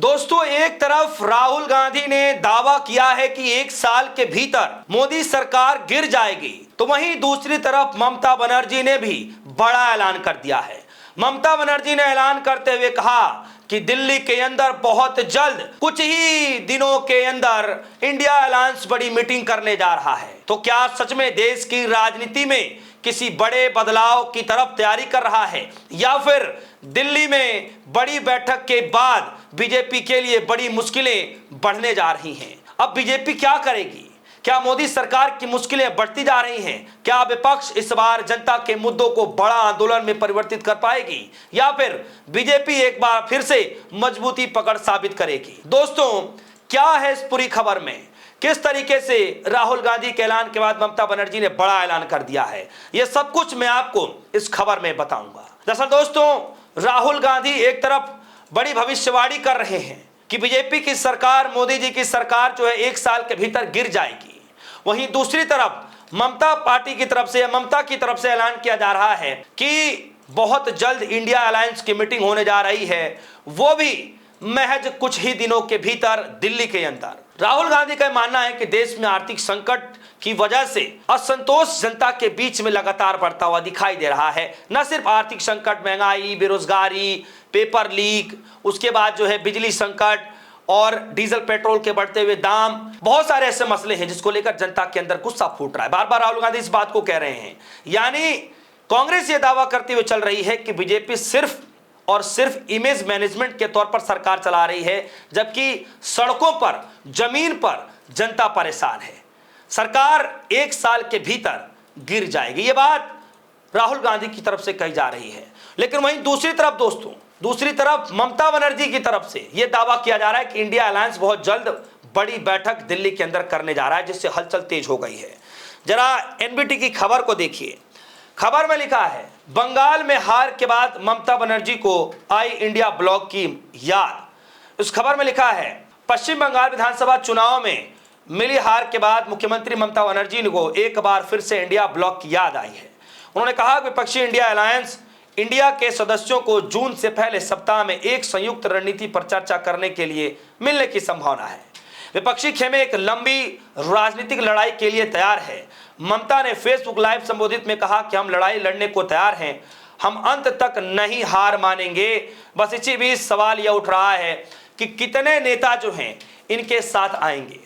दोस्तों, एक तरफ राहुल गांधी ने दावा किया है कि 1 साल के भीतर मोदी सरकार गिर जाएगी, तो वहीं दूसरी तरफ ममता बनर्जी ने भी बड़ा ऐलान कर दिया है। ममता बनर्जी ने ऐलान करते हुए कहा कि दिल्ली के अंदर बहुत जल्द, कुछ ही दिनों के अंदर इंडिया अलायंस बड़ी मीटिंग करने जा रहा है। तो क्या सच में देश की राजनीति में किसी बड़े बदलाव की तरफ तैयारी कर रहा है, या फिर दिल्ली में बड़ी बैठक के बाद बीजेपी के लिए बड़ी मुश्किलें बढ़ने जा रही हैं? अब बीजेपी क्या करेगी? क्या मोदी सरकार की मुश्किलें बढ़ती जा रही हैं? क्या विपक्ष इस बार जनता के मुद्दों को बड़ा आंदोलन में परिवर्तित कर पाएगी, या फिर बीजेपी एक बार फिर से मजबूती पकड़ साबित करेगी? दोस्तों, क्या है इस पूरी खबर में? किस तरीके से राहुल गांधी के ऐलान के बाद ममता बनर्जी ने बड़ा ऐलान कर दिया है, यह सब कुछ मैं आपको इस खबर में बताऊंगा। दरअसल दोस्तों, राहुल गांधी एक तरफ बड़ी भविष्यवाणी कर रहे हैं कि बीजेपी की सरकार, मोदी जी की सरकार जो है 1 साल के भीतर गिर जाएगी। वहीं दूसरी तरफ ममता पार्टी की तरफ से, या ममता की तरफ से ऐलान किया जा रहा है कि बहुत जल्द इंडिया अलायंस की मीटिंग होने जा रही है, वो भी महज कुछ ही दिनों के भीतर दिल्ली के अंदर। राहुल गांधी का मानना है कि देश में आर्थिक संकट की वजह से असंतोष जनता के बीच में लगातार बढ़ता हुआ दिखाई दे रहा है। न सिर्फ आर्थिक संकट, महंगाई, बेरोजगारी, पेपर लीक, उसके बाद जो है बिजली संकट और डीजल पेट्रोल के बढ़ते हुए दाम, बहुत सारे ऐसे मसले हैं जिसको लेकर जनता के अंदर गुस्सा फूट रहा है। बार बार राहुल गांधी इस बात को कह रहे हैं। यानी कांग्रेस ये दावा करते हुए चल रही है कि बीजेपी सिर्फ और सिर्फ इमेज मैनेजमेंट के तौर पर सरकार चला रही है, जबकि सड़कों पर, जमीन पर जनता परेशान है। सरकार 1 साल के भीतर गिर जाएगी, ये बात राहुल गांधी की तरफ से कही जा रही है। लेकिन वहीं दूसरी तरफ दोस्तों, दूसरी तरफ ममता बनर्जी की तरफ से यह दावा किया जा रहा है कि इंडिया अलायंस बहुत जल्द बड़ी बैठक दिल्ली के अंदर करने जा रहा है, जिससे हलचल तेज हो गई है। जरा एनबीटी की खबर को देखिए। खबर में लिखा है, बंगाल में हार के बाद ममता बनर्जी को आई इंडिया ब्लॉक की याद। उस खबर में लिखा है, पश्चिम बंगाल विधानसभा चुनाव में मिली हार के बाद मुख्यमंत्री ममता बनर्जी को एक बार फिर से इंडिया ब्लॉक की याद आई है। उन्होंने कहा कि विपक्षी इंडिया अलायंस इंडिया के सदस्यों को जून से पहले सप्ताह में एक संयुक्त रणनीति पर चर्चा करने के लिए मिलने की संभावना है। विपक्षी खेमे एक लंबी राजनीतिक लड़ाई के लिए तैयार है। ममता ने फेसबुक लाइव संबोधित में कहा कि हम लड़ाई लड़ने को तैयार हैं, हम अंत तक नहीं हार मानेंगे। बस इसी बीच सवाल यह उठ रहा है कि कितने नेता जो हैं इनके साथ आएंगे।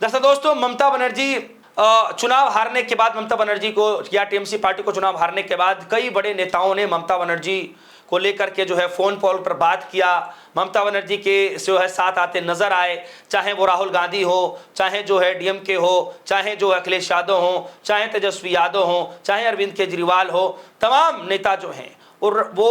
दरअसल दोस्तों, ममता बनर्जी चुनाव हारने के बाद, ममता बनर्जी को या टीएमसी पार्टी को चुनाव हारने के बाद कई बड़े नेताओं ने ममता बनर्जी को लेकर के जो है फोन कॉल पर बात किया। ममता बनर्जी के जो है साथ आते नजर आए, चाहे वो राहुल गांधी हो, चाहे जो है डीएमके हो, चाहे जो अखिलेश यादव हो, चाहे तेजस्वी यादव हो, चाहे अरविंद केजरीवाल हो, तमाम नेता जो हैं और वो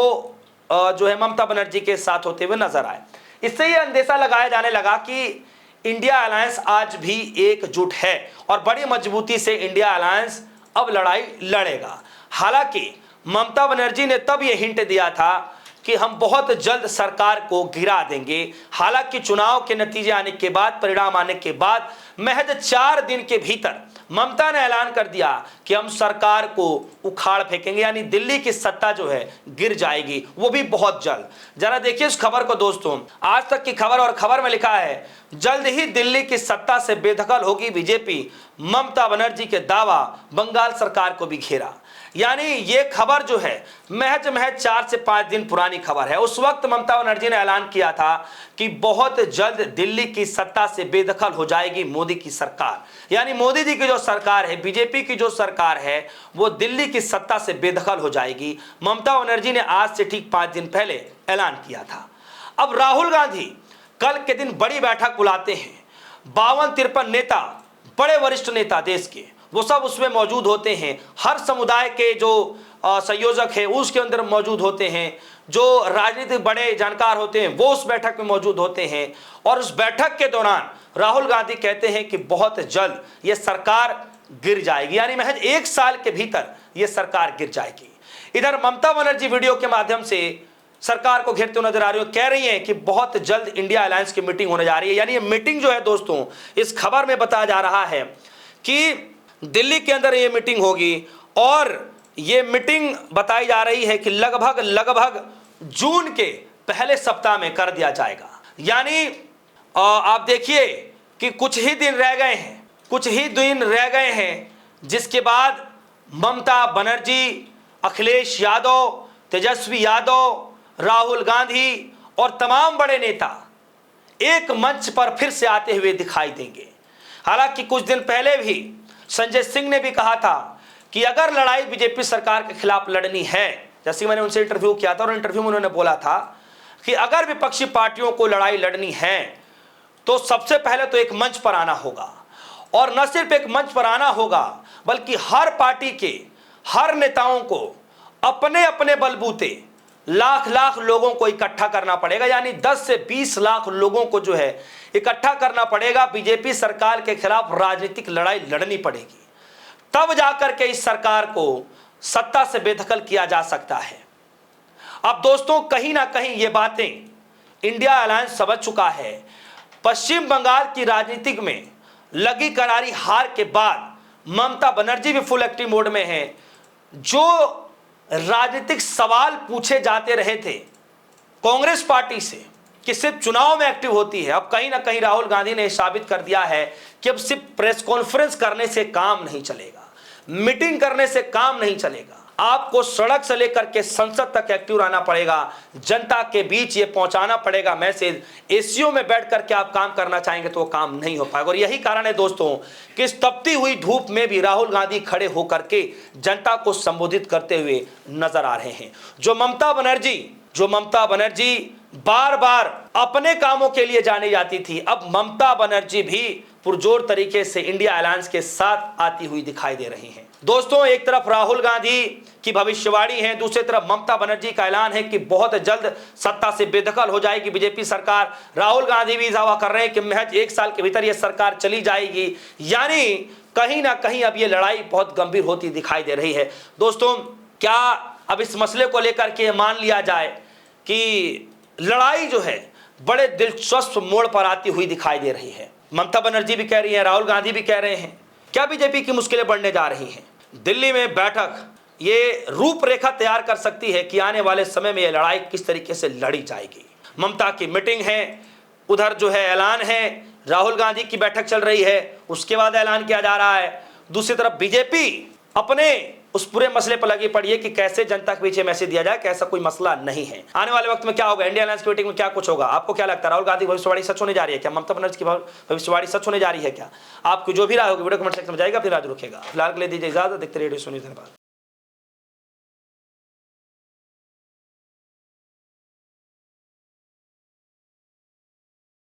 जो है ममता बनर्जी के साथ होते हुए नजर आए। इससे ये अंदेशा लगाया जाने लगा कि इंडिया अलायंस आज भी एकजुट है और बड़ी मजबूती से इंडिया अलायंस अब लड़ाई लड़ेगा। हालांकि ममता बनर्जी ने तब यह हिंट दिया था कि हम बहुत जल्द सरकार को गिरा देंगे। हालांकि चुनाव के नतीजे आने के बाद, परिणाम आने के बाद महज 4 दिन के भीतर ममता ने ऐलान कर दिया कि हम सरकार को उखाड़ फेंकेंगे, यानी दिल्ली की सत्ता जो है गिर जाएगी, वो भी बहुत जल्द। जरा देखिए इस खबर को दोस्तों, आज तक की खबर, और खबर में लिखा है, जल्द ही दिल्ली की सत्ता से बेदखल होगी बीजेपी, ममता बनर्जी के दावा, बंगाल सरकार को भी घेरा। यानी ये खबर जो है महज 4 से 5 दिन पुरानी खबर है। उस वक्त ममता बनर्जी ने ऐलान किया था कि बहुत जल्द दिल्ली की सत्ता से बेदखल हो जाएगी मोदी की सरकार। यानी मोदी जी की जो सरकार है, बीजेपी की जो सरकार है, वो दिल्ली की सत्ता से बेदखल हो जाएगी। ममता बनर्जी ने आज से ठीक 5 दिन पहले ऐलान किया था। अब राहुल गांधी कल के दिन बड़ी बैठक बुलाते हैं। 52-53 नेता, बड़े वरिष्ठ नेता देश के, वो सब उसमें मौजूद होते हैं। हर समुदाय के जो संयोजक है उसके अंदर मौजूद होते हैं। जो राजनीतिक बड़े जानकार होते हैं वो उस बैठक में मौजूद होते हैं। और उस बैठक के दौरान राहुल गांधी कहते हैं कि बहुत जल्द ये सरकार गिर जाएगी, यानी महज 1 साल के भीतर ये सरकार गिर जाएगी। इधर ममता बनर्जी वीडियो के माध्यम से सरकार को घेरते हुए नजर आ रही है, कह रही हैं कि बहुत जल्द इंडिया अलायंस की मीटिंग होने जा रही है। यानी ये मीटिंग जो है दोस्तों, इस खबर में बताया जा रहा है कि दिल्ली के अंदर ये मीटिंग होगी, और ये मीटिंग बताई जा रही है कि लगभग जून के पहले सप्ताह में कर दिया जाएगा। यानी आप देखिए कि कुछ ही दिन रह गए हैं जिसके बाद ममता बनर्जी, अखिलेश यादव, तेजस्वी यादव, राहुल गांधी और तमाम बड़े नेता एक मंच पर फिर से आते हुए दिखाई देंगे। हालांकि कुछ दिन पहले भी संजय सिंह ने भी कहा था कि अगर लड़ाई बीजेपी सरकार के खिलाफ लड़नी है, जैसे मैंने उनसे इंटरव्यू किया था और इंटरव्यू में उन्होंने बोला था कि अगर विपक्षी पार्टियों को लड़ाई लड़नी है तो सबसे पहले तो एक मंच पर आना होगा, और न सिर्फ एक मंच पर आना होगा बल्कि हर पार्टी के हर नेताओं को अपने अपने बलबूते लाख लाख लोगों को इकट्ठा करना पड़ेगा, यानी 10 से 20 लाख लोगों को जो है इकट्ठा करना पड़ेगा। बीजेपी सरकार के खिलाफ राजनीतिक लड़ाई लड़नी पड़ेगी, तब जाकर के इस सरकार को सत्ता से बेदखल किया जा सकता है। अब दोस्तों, कहीं ना कहीं ये बातें इंडिया अलायंस समझ चुका है। पश्चिम बंगाल की राजनीतिक में लगी करारी हार के बाद ममता बनर्जी भी फुल एक्टिव मोड में है। जो राजनीतिक सवाल पूछे जाते रहे थे कांग्रेस पार्टी से कि सिर्फ चुनाव में एक्टिव होती है, अब कहीं ना कहीं राहुल गांधी ने साबित कर दिया है कि अब सिर्फ प्रेस कॉन्फ्रेंस करने से काम नहीं चलेगा, मीटिंग करने से काम नहीं चलेगा। आपको सड़क से लेकर के संसद तक एक्टिव रहना पड़ेगा, जनता के बीच ये पहुंचाना पड़ेगा मैसेज। एसीओ में बैठ करके आप काम करना चाहेंगे तो वो काम नहीं हो पाएगा। और यही कारण है दोस्तों कि इस तपती हुई धूप में भी राहुल गांधी खड़े होकर के जनता को संबोधित करते हुए नजर आ रहे हैं। जो ममता बनर्जी बार बार अपने कामों के लिए जानी जाती थी, अब ममता बनर्जी भी पुरजोर तरीके से इंडिया अलायंस के साथ आती हुई दिखाई दे रही हैं। दोस्तों, एक तरफ राहुल गांधी की भविष्यवाणी है, दूसरी तरफ ममता बनर्जी का ऐलान है कि बहुत जल्द सत्ता से बेदखल हो जाएगी बीजेपी सरकार। राहुल गांधी भी दावा कर रहे हैं कि महज 1 साल के भीतर यह सरकार चली जाएगी। यानी कहीं ना कहीं अब यह लड़ाई बहुत गंभीर होती दिखाई दे रही है। दोस्तों, क्या अब इस मसले को लेकर के मान लिया जाए कि लड़ाई जो है बड़े दिलचस्प मोड़ पर आती हुई दिखाई दे रही है? ममता बनर्जी भी कह रही है, राहुल गांधी भी कह रहे हैं, क्या बीजेपी की मुश्किलें बढ़ने जा रही हैं? दिल्ली में बैठक ये रूपरेखा तैयार कर सकती है कि आने वाले समय में यह लड़ाई किस तरीके से लड़ी जाएगी। ममता की मीटिंग है, उधर जो है ऐलान है, राहुल गांधी की बैठक चल रही है, उसके बाद ऐलान किया जा रहा है। दूसरी तरफ बीजेपी अपने उस पूरे मसले पर लगी पड़ी है कि कैसे जनता के पीछे मैसेज दिया जाए कि ऐसा कोई मसला नहीं है। आने वाले वक्त में क्या होगा, इंडिया अलायंस की मीटिंग में क्या कुछ होगा, आपको क्या लगता है? राहुल गांधी भविष्यवाणी सच होने जा रही है क्या? ममता बनर्जी की भविष्यवाणी सच होने जा रही है क्या? आपको जो भी राय होगी वीडियो कमेंट सेक्शन में जाएगा, फिर राज रखेगा। फिलहाल के लिए दीजिए इजाजत, देखते रहिए रेडियो न्यूज़। धन्यवाद।